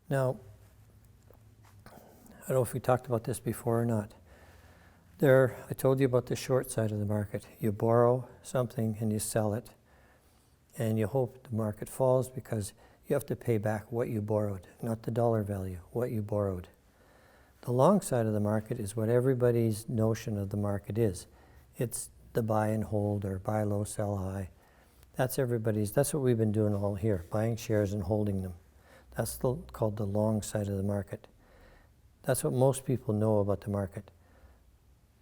Now, I don't know if we talked about this before or not. I told you about the short side of the market. You borrow something and you sell it, and you hope the market falls because you have to pay back what you borrowed, not the dollar value, what you borrowed. The long side of the market is what everybody's notion of the market is. It's the buy and hold, or buy low, sell high. That's what we've been doing all here, buying shares and holding them. That's called the long side of the market. That's what most people know about the market.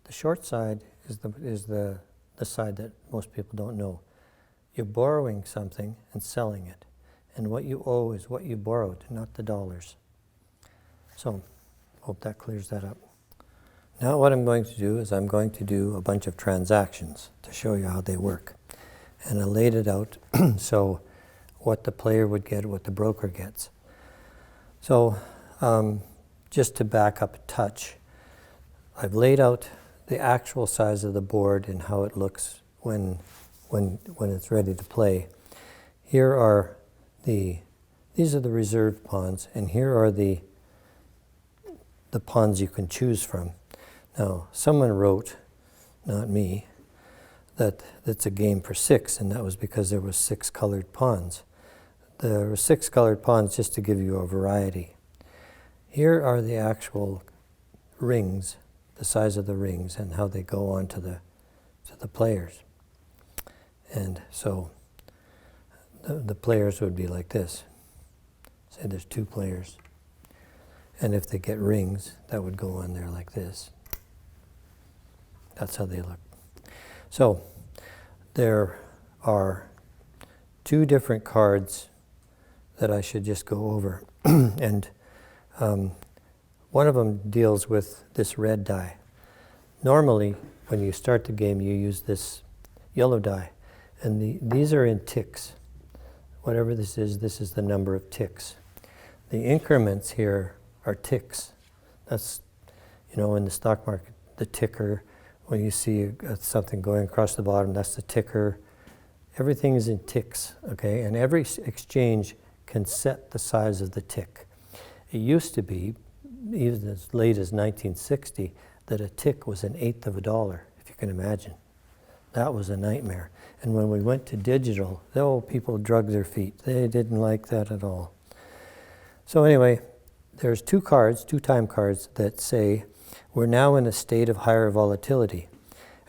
The short side is the side that most people don't know. You're borrowing something and selling it. And what you owe is what you borrowed, not the dollars. So, hope that clears that up. Now what I'm going to do is I'm going to do a bunch of transactions to show you how they work. And I laid it out so what the player would get, what the broker gets. So, just to back up a touch, I've laid out the actual size of the board and how it looks when it's ready to play. These are the reserved pawns, and here are the pawns you can choose from. Now, someone wrote, not me, that it's a game for 6, and that was because there was 6 colored pawns. There were 6 colored pawns just to give you a variety. Here are the actual rings, the size of the rings, and how they go on to the players. And so the players would be like this. Say there's 2 players. And if they get rings, that would go on there like this. That's how they look. So there are 2 different cards that I should just go over. And one of them deals with this red die. Normally, when you start the game, you use this yellow die. And these are in ticks. Whatever this is the number of ticks. The increments here are ticks. That's, in the stock market, the ticker. When you see something going across the bottom, that's the ticker. Everything is in ticks, okay? And every exchange can set the size of the tick. It used to be, even as late as 1960, that a tick was an eighth of a dollar, if you can imagine. That was a nightmare. And when we went to digital, people drug their feet. They didn't like that at all. So anyway, there's 2 time cards that say, we're now in a state of higher volatility.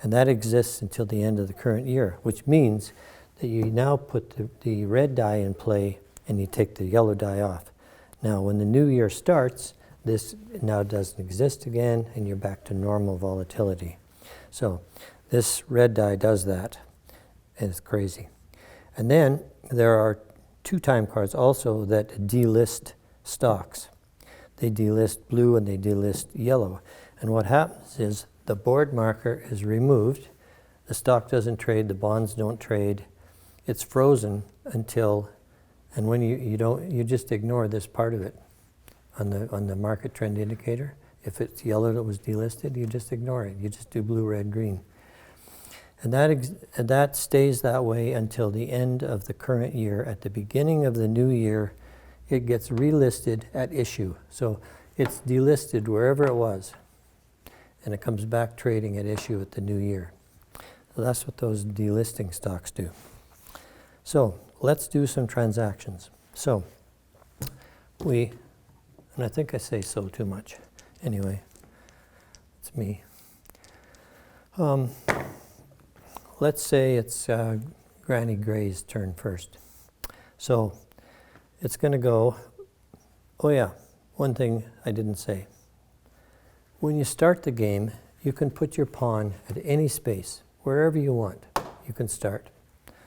And that exists until the end of the current year, which means that you now put the red die in play and you take the yellow die off. Now, when the new year starts, this now doesn't exist again, and you're back to normal volatility. So this red die does that, and it's crazy. And then there are 2 time cards also that delist stocks. They delist blue and they delist yellow. And what happens is the board marker is removed, the stock doesn't trade, the bonds don't trade, it's frozen until, and when you just ignore this part of it on the market trend indicator. If it's yellow that was delisted, you just ignore it. You just do blue, red, green. And that stays that way until the end of the current year. At the beginning of the new year, it gets relisted at issue. So it's delisted wherever it was, and it comes back trading at issue at the new year. So that's what those delisting stocks do. So let's do some transactions. So and I think I say so too much. Anyway, it's me. Let's say it's Granny Gray's turn first. So it's going to go, oh yeah, one thing I didn't say. When you start the game, you can put your pawn at any space, wherever you want, you can start.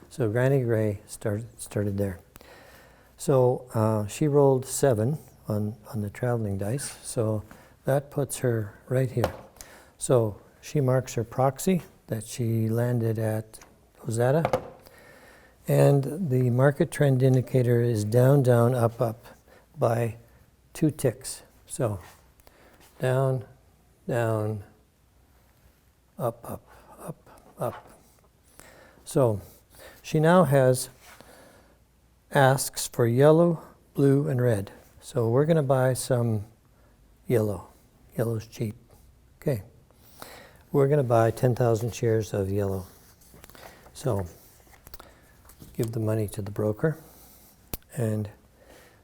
So Granny Gray started there. So she rolled 7 on the traveling dice, so that puts her right here. So she marks her proxy that she landed at Rosetta, and the market trend indicator is down, down, up, up by 2 ticks. So down, down, up, up, up, up. So she now asks for yellow, blue, and red. So we're going to buy some yellow. Yellow's cheap. Okay. We're going to buy 10,000 shares of yellow. So give the money to the broker, and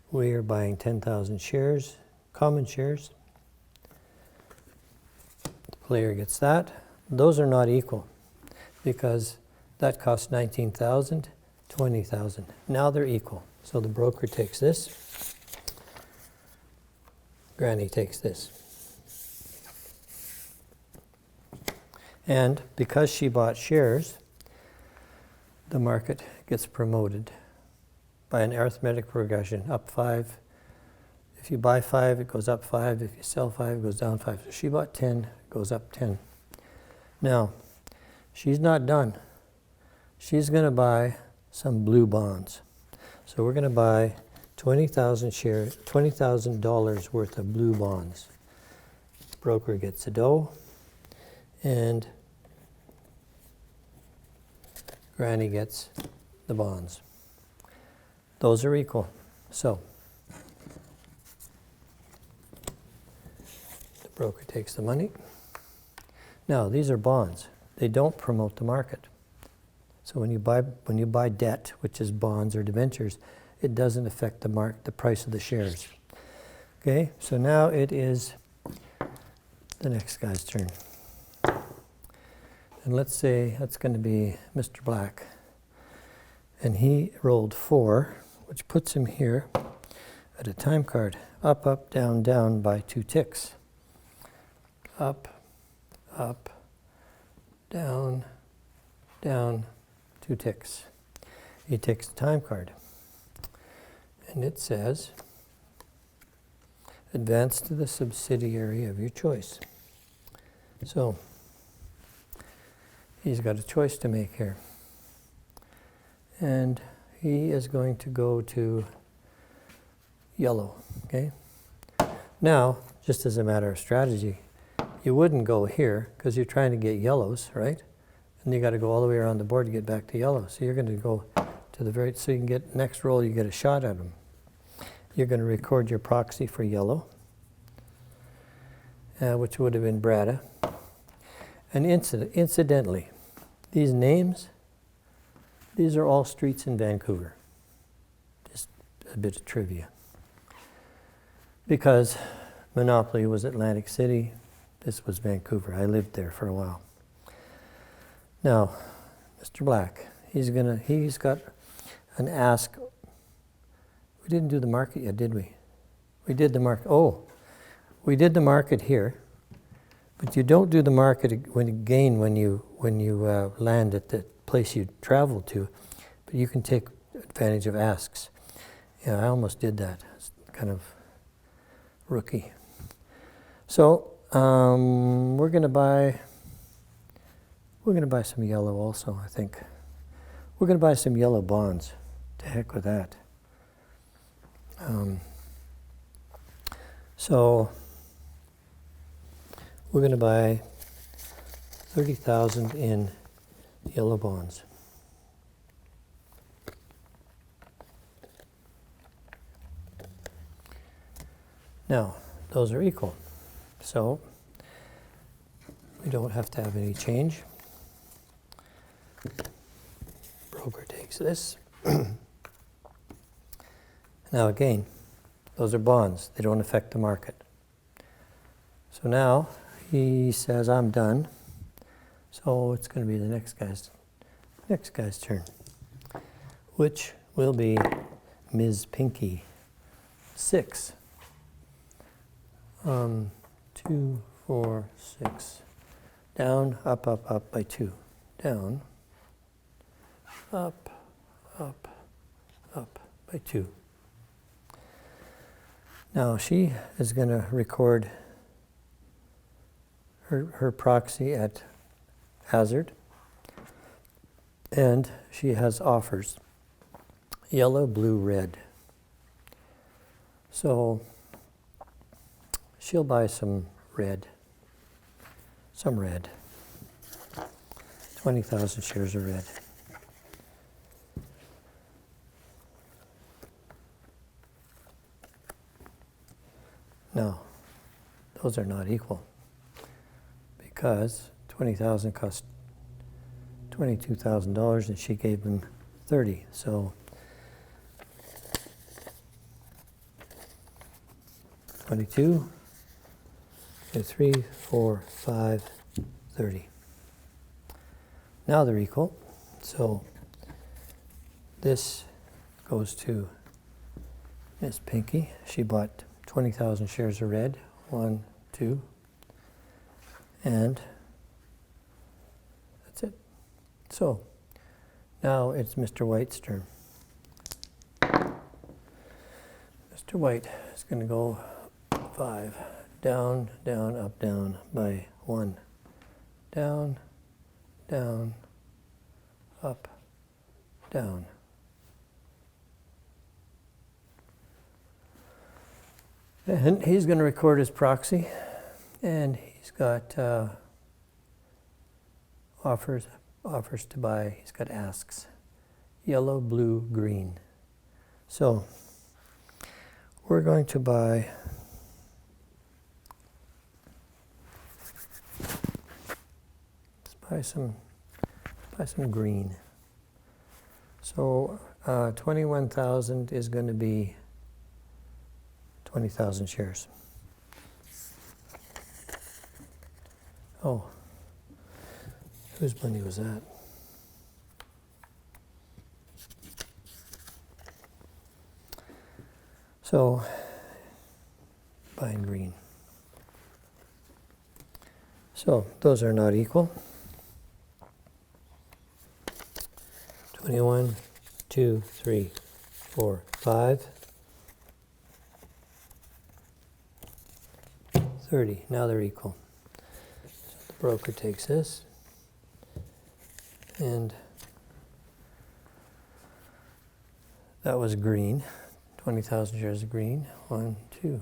we are buying 10,000 shares, common shares. The player gets that. Those are not equal because that costs 19,000, 20,000. Now they're equal. So the broker takes this. Granny takes this. And because she bought shares, the market gets promoted by an arithmetic progression, up 5. If you buy 5, it goes up 5. If you sell 5, it goes down 5. So she bought 10, it goes up 10. Now, she's not done. She's going to buy some blue bonds. So we're going to buy 20,000 shares, $20,000 worth of blue bonds. Broker gets the dough, and Granny gets the bonds. Those are equal. So the broker takes the money. Now these are bonds. They don't promote the market. So when you buy debt, which is bonds or debentures, it doesn't affect the price of the shares. Okay, so now it is the next guy's turn. And let's say that's going to be Mr. Black. And he rolled 4, which puts him here at a time card. Up, up, down, down by 2 ticks. Up, up, down, down, 2 ticks. He takes the time card. And it says, advance to the subsidiary of your choice. So, he's got a choice to make here. And he is going to go to yellow, okay? Now, just as a matter of strategy, you wouldn't go here because you're trying to get yellows, right? And you got to go all the way around the board to get back to yellow. So you're going to go to the very, so you can get, next roll you get a shot at them. You're going to record your proxy for yellow, which would have been Brada. And incidentally, these names, these are all streets in Vancouver. Just a bit of trivia. Because Monopoly was Atlantic City, this was Vancouver. I lived there for a while. Now, Mr. Black, he's got an ask. We didn't do the market yet, did we? We did the market. Oh, we did the market here. But you don't do the market when you land at the place you traveled to, but you can take advantage of asks. Yeah, I almost did that. It's kind of rookie. So we're going to buy some yellow also, I think. We're going to buy some yellow bonds. To heck with that. So we're going to buy 30,000 in yellow bonds. Now, those are equal. So we don't have to have any change. Broker takes this. Now again, those are bonds. They don't affect the market. So now he says, I'm done. So it's going to be the next guy's turn, which will be Ms. Pinky. 6. 2, 4, 6. Down, up, up, up by 2. Down, up, up, up by 2. Now she is going to record her proxy at hazard, and she has offers, yellow, blue, red. So she'll buy some red. 20,000 shares of red. Now, those are not equal because 20,000 cost $22,000 and she gave them 30. So 22, 3, 4, 5, 30. Now they're equal. So this goes to Miss Pinky. She bought 20,000 shares of red. 1, 2, and that's it. So now it's Mr. White's turn. Mr. White is going to go 5, down, down, up, down by 1, down, down, up, down. And he's going to record his proxy, and he's got offers to buy. He's got asks, yellow, blue, green. So we're going to buy some green. So 21,000 is going to be 20,000 shares. Oh, whose money was that? So, buying green. So, those are not equal. 21, 2, 3, 4, 5. 30. Now they're equal. So the broker takes this, and that was green. 20,000 shares of green. 1, 2.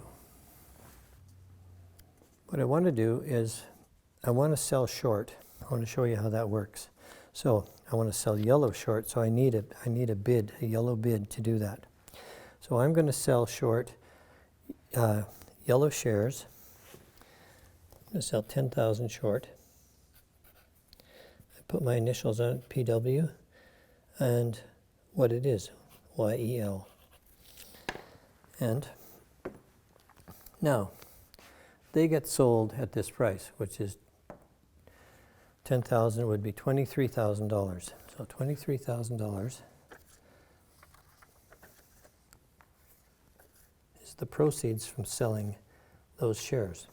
What I want to do is I want to sell short. I want to show you how that works. So I want to sell yellow short, so I need a bid, a yellow bid to do that. So I'm going to sell short yellow shares. I'm going to sell 10,000 short. I put my initials on it, PW, and what it is, YEL. And now, they get sold at this price, which is 10,000 would be $23,000. So $23,000 is the proceeds from selling those shares.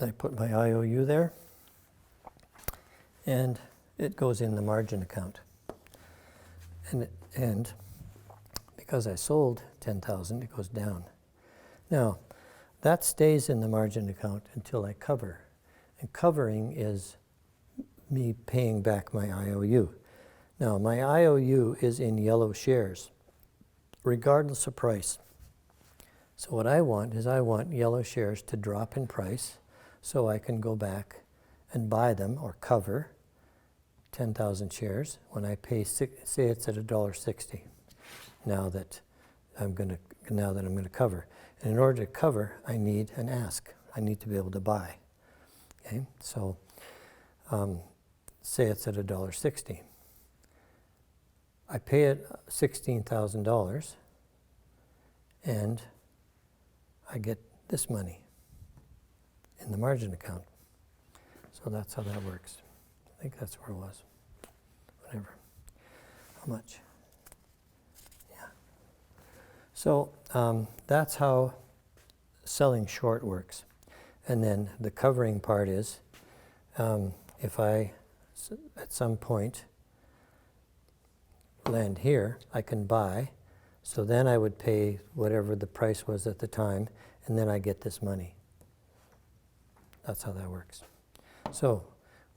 I put my IOU there, and it goes in the margin account. And because I sold 10,000, it goes down. Now, that stays in the margin account until I cover. And covering is me paying back my IOU. Now, my IOU is in yellow shares, regardless of price. So what I want is I want yellow shares to drop in price so I can go back and buy them or cover 10,000 shares when I pay, say it's at $1.60 now that I'm going to cover. And in order to cover, I need an ask. I need to be able to buy. Okay, so say it's at $1.60. I pay it $16,000, and I get this money in the margin account. So that's how that works. I think that's where it was. Whatever. How much? Yeah. So that's how selling short works. And then the covering part is if I, at some point, land here, I can buy. So then I would pay whatever the price was at the time, and then I get this money. That's how that works. So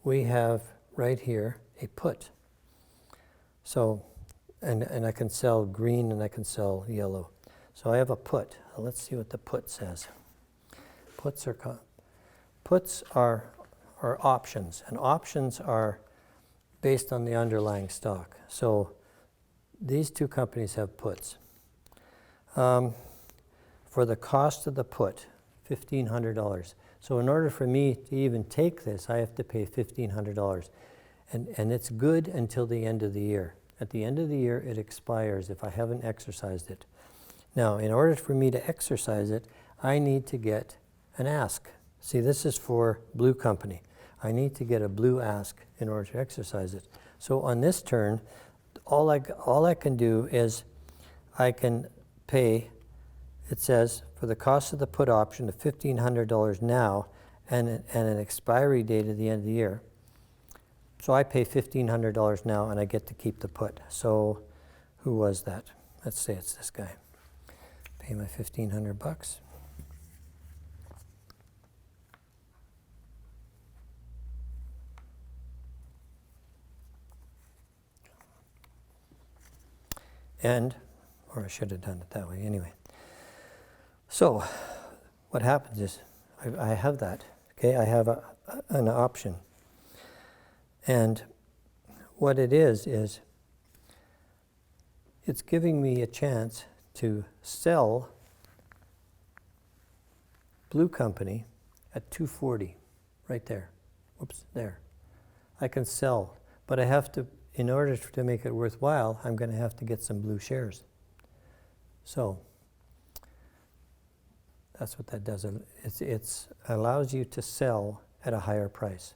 we have right here a put. So, and I can sell green and I can sell yellow. So I have a put. Let's see what the put says. Puts are options, and options are based on the underlying stock. So these two companies have puts. For for the cost of the put, $1,500. So in order for me to even take this, I have to pay $1,500. And it's good until the end of the year. At the end of the year, it expires if I haven't exercised it. Now, in order for me to exercise it, I need to get an ask. See, this is for Blue Company. I need to get a blue ask in order to exercise it. So on this turn, all I can do is I can pay, it says, for the cost of the put option of $1,500 now and an expiry date at the end of the year. So I pay $1,500 now and I get to keep the put. So who was that? Let's say it's this guy. Pay my $1,500. Or I should have done it that way anyway. So what happens is I have that, okay? I have an option. And what it is it's giving me a chance to sell Blue Company at $240, right there. Whoops, there. I can sell, but I have to, in order to make it worthwhile, I'm going to have to get some blue shares. So that's what that does. It allows you to sell at a higher price.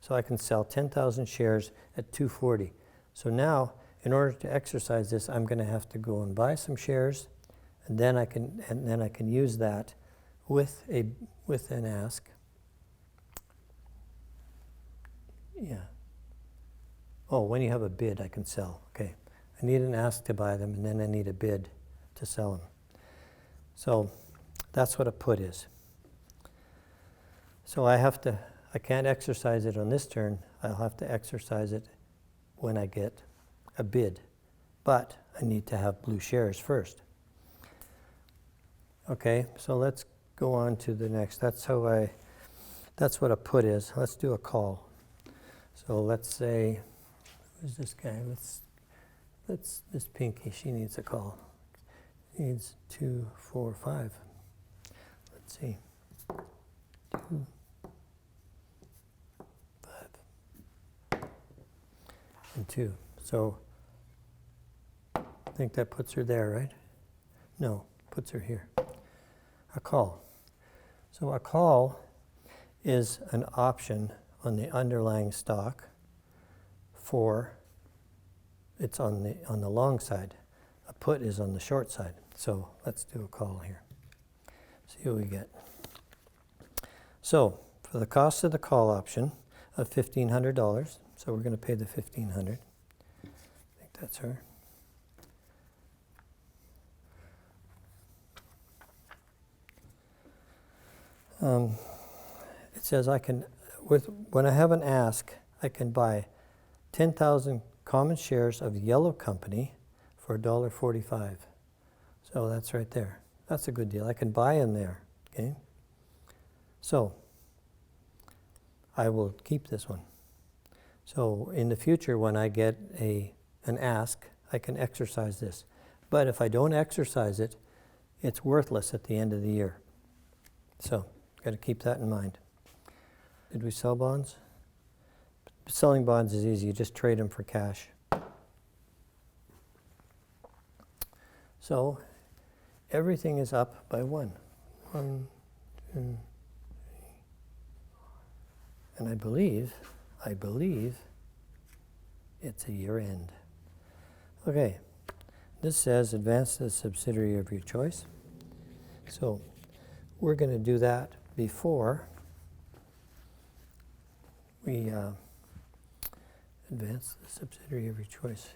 So I can sell 10,000 shares at $240. So now, in order to exercise this, I'm going to have to go and buy some shares, and then I can use that with an ask. Yeah. Oh, when you have a bid, I can sell. Okay. I need an ask to buy them, and then I need a bid to sell them. So that's what a put is. So I can't exercise it on this turn. I'll have to exercise it when I get a bid. But I need to have blue shares first. Okay, so let's go on to the next. That's what a put is. Let's do a call. So let's say, who's this guy? This Pinky, she needs a call. Needs 2, 4, 5. Let's see. 2, 5, and 2. So I think that puts her there, right? No, puts her here. A call. So a call is an option on the underlying stock for, it's on the long side. A put is on the short side. So let's do a call here. See what we get. So for the cost of the call option of $1,500, so we're going to pay the $1,500. I think that's her. It says when I have an ask, I can buy 10,000 common shares of Yellow Company for $1.45. So that's right there. That's a good deal. I can buy in there. Okay. So I will keep this one. So in the future, when I get an ask, I can exercise this. But if I don't exercise it, it's worthless at the end of the year. So got to keep that in mind. Did we sell bonds? Selling bonds is easy. You just trade them for cash. So everything is up by 1. 1, 2, 3. And I believe it's a year end. Okay, this says advance to the subsidiary of your choice. So we're going to do that before we advance the subsidiary of your choice.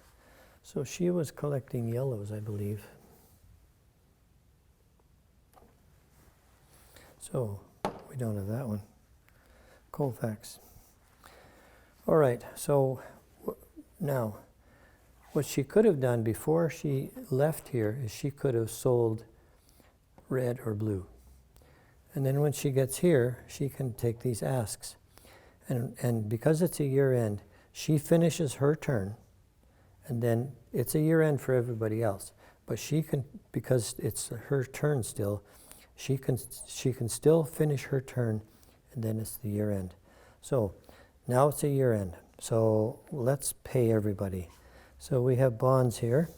So she was collecting yellows, I believe. So we don't have that one. Colfax. All right, so now what she could have done before she left here is she could have sold red or blue. And then when she gets here, she can take these asks. And because it's a year end, she finishes her turn, and then it's a year end for everybody else. but she can, because it's her turn still, she can still finish her turn, and then it's the year end. So now it's a year end. So let's pay everybody. So we have bonds here.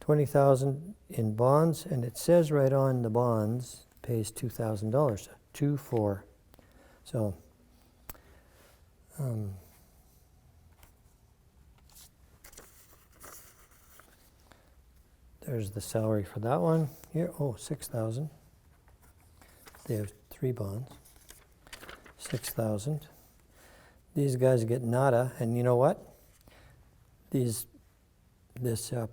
20,000 in bonds, and it says right on the bonds pays $2,000. 2-4. So there's the salary for that one here. Oh, 6,000. They have 3 bonds. 6,000. These guys get nada, and you know what? This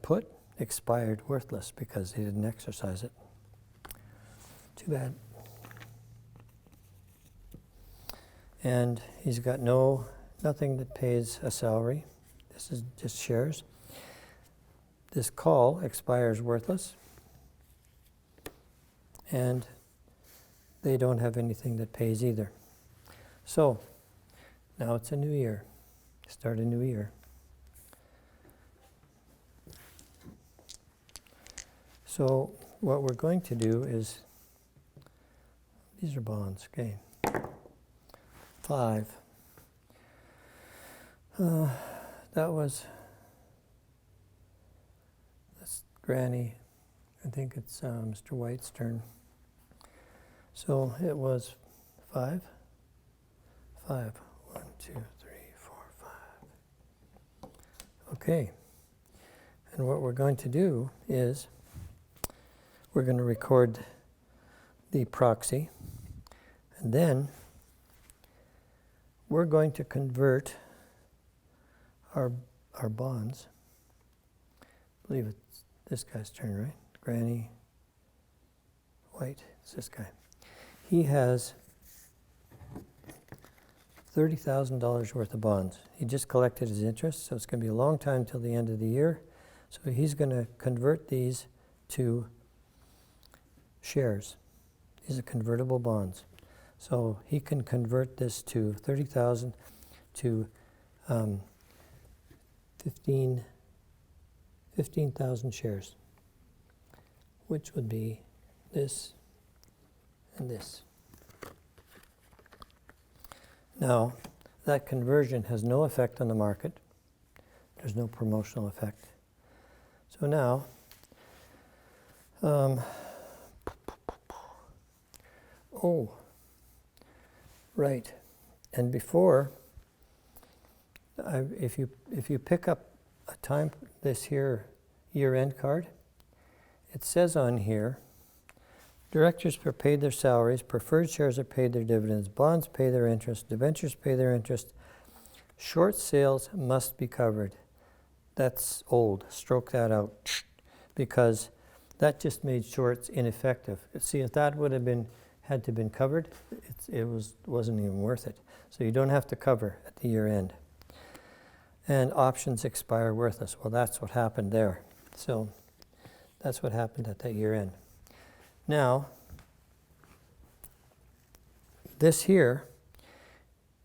put expired worthless because he didn't exercise it. Too bad. And he's got nothing that pays a salary. This is just shares. This call expires worthless. And they don't have anything that pays either. So now it's a new year. Start a new year. So what we're going to do is, these are bonds, okay. 5. That's Granny. I think it's Mr. White's turn. So it was 5. 5. 1, 2, 3, 4, 5. Okay. And what we're going to do is we're going to record the proxy, and then we're going to convert our bonds. I believe it's this guy's turn, right? Granny White, it's this guy. He has $30,000 worth of bonds. He just collected his interest, so it's going to be a long time till the end of the year. So he's going to convert these to shares. These are convertible bonds. So he can convert this to 30,000 to 15,000 shares, which would be this and this. Now, that conversion has no effect on the market. There's no promotional effect. So now, oh, right. And before, if you pick up a time, this here year-end card, it says on here, directors are paid their salaries, preferred shares are paid their dividends, bonds pay their interest, debentures pay their interest, short sales must be covered. That's old. Stroke that out, because that just made shorts ineffective. See, if that would have had to been covered, it wasn't even worth it. So you don't have to cover at the year end. And options expire worthless. Well, that's what happened there. So that's what happened at that year end. Now, this here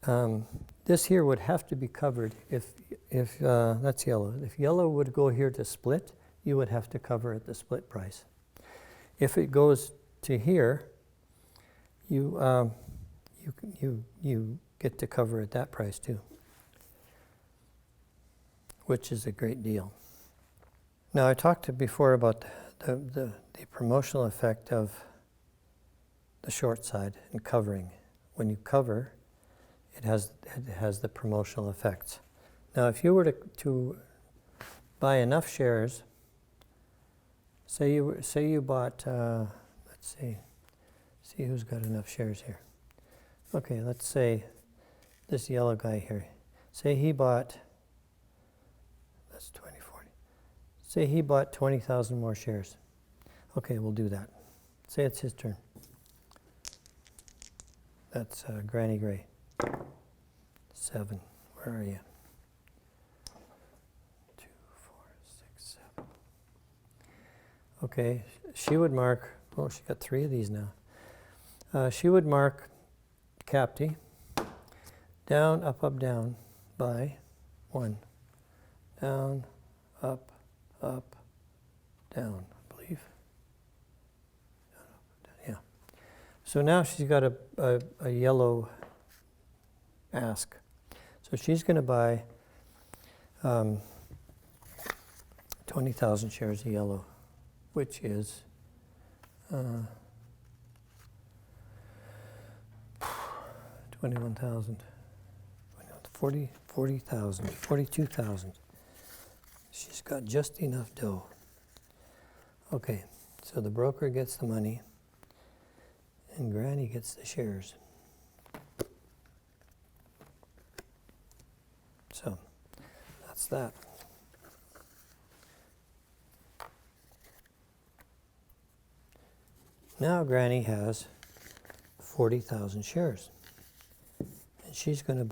would have to be covered if that's yellow. If yellow would go here to split, you would have to cover at the split price. If it goes to here, you get to cover at that price too, which is a great deal. Now, I talked before about the promotional effect of the short side and covering. When you cover, it has the promotional effects. Now, if you were to buy enough shares, say you bought, let's see who's got enough shares here. Okay, let's say this yellow guy here. Say he bought, that's 2040. Say he bought 20,000 more shares. Okay, we'll do that. Say it's his turn. That's Granny Gray. 7. Where are you? 2, 4, 6, 7. Okay, she would mark, oh, she got 3 of these now. She would mark Capti down, up, down by 1. down, up, up, down, I believe. Down, up, down, yeah. So now she's got a yellow ask. So she's going to buy 20,000 shares of yellow, which is 21,000, 40,000, 42,000. She's got just enough dough. Okay, so the broker gets the money and Granny gets the shares. So that's that. Now Granny has 40,000 shares. And she's going to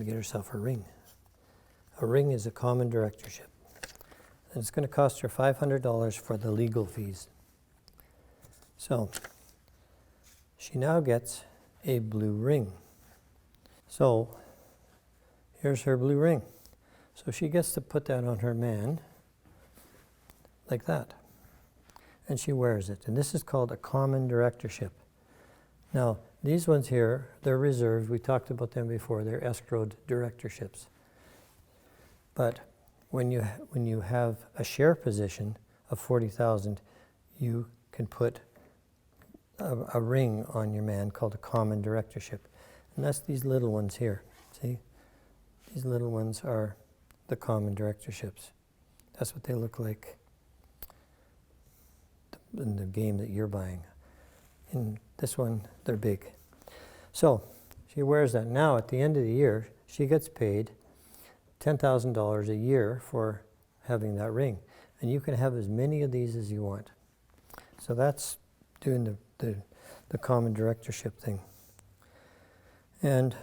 get herself a ring. A ring is a common directorship. And it's going to cost her $500 for the legal fees. So she now gets a blue ring. So here's her blue ring. So she gets to put that on her man like that. And she wears it. And this is called a common directorship. Now, these ones here, they're reserved. We talked about them before. They're escrowed directorships. But when you have a share position of 40,000, you can put a ring on your man called a common directorship. And that's these little ones here. See? These little ones are the common directorships. That's what they look like in the game that you're buying. In this one, they're big. So she wears that. Now, at the end of the year, she gets paid $10,000 a year for having that ring. And you can have as many of these as you want. So that's doing the common directorship thing. And